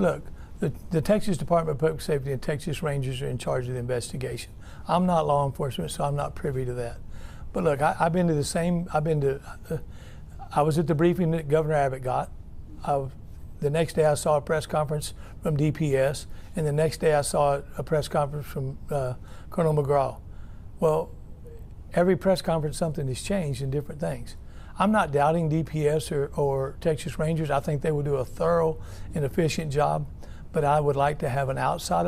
look, the Texas Department of Public Safety and Texas Rangers are in charge of the investigation. I'm not law enforcement, so I'm not privy to that. But look, I've been to the same, I was at the briefing that Governor Abbott got. The next day I saw a press conference from DPS, and the next day I saw a press conference from Colonel McGraw. Well, every press conference something has changed in different things. I'm not doubting DPS or Texas Rangers. I think they will do a thorough and efficient job, but I would like to have an outside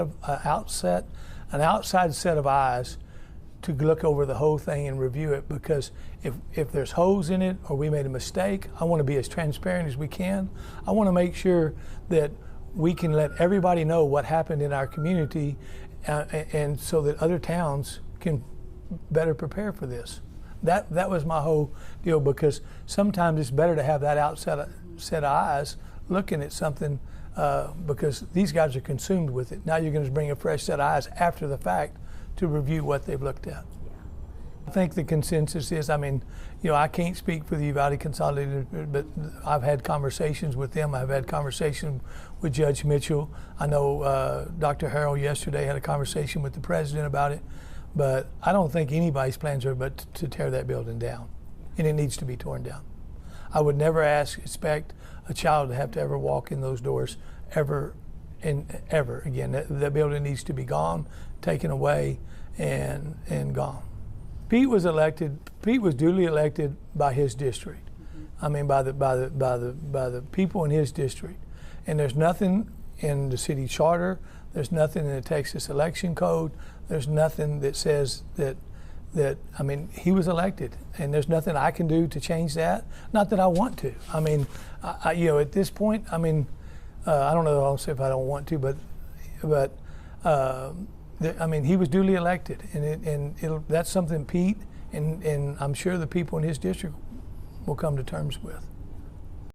set of eyes to look over the whole thing and review it, because if there's holes in it or we made a mistake, I want to be as transparent as we can. I want to make sure that we can let everybody know what happened in our community, and so that other towns can better prepare for this. That was my whole deal, because sometimes it's better to have that outside set of eyes looking at something, because these guys are consumed with it. Now you're going to bring a fresh set of eyes after the fact to review what they've looked at. Yeah. I think the consensus is, I mean, you know, I can't speak for the Uvalde Consolidated, but I've had conversations with them. I've had conversations with Judge Mitchell. I know Dr. Harrell yesterday had a conversation with the president about it, but I don't think anybody's plans are but to tear that building down, and it needs to be torn down. I would never expect a child to have to ever walk in those doors ever again. That building needs to be gone, taken away, and gone. Pete was duly elected by his district. I mean, by the people in his district. And there's nothing in the city charter, there's nothing in the Texas election code, there's nothing that says that I mean, he was elected, and there's nothing I can do to change that. Not that I want to. I mean, you know, at this point, I mean, I don't know if I'll say if I don't want to, but I mean, he was duly elected, and that's something Pete and I'm sure the people in his district will come to terms with.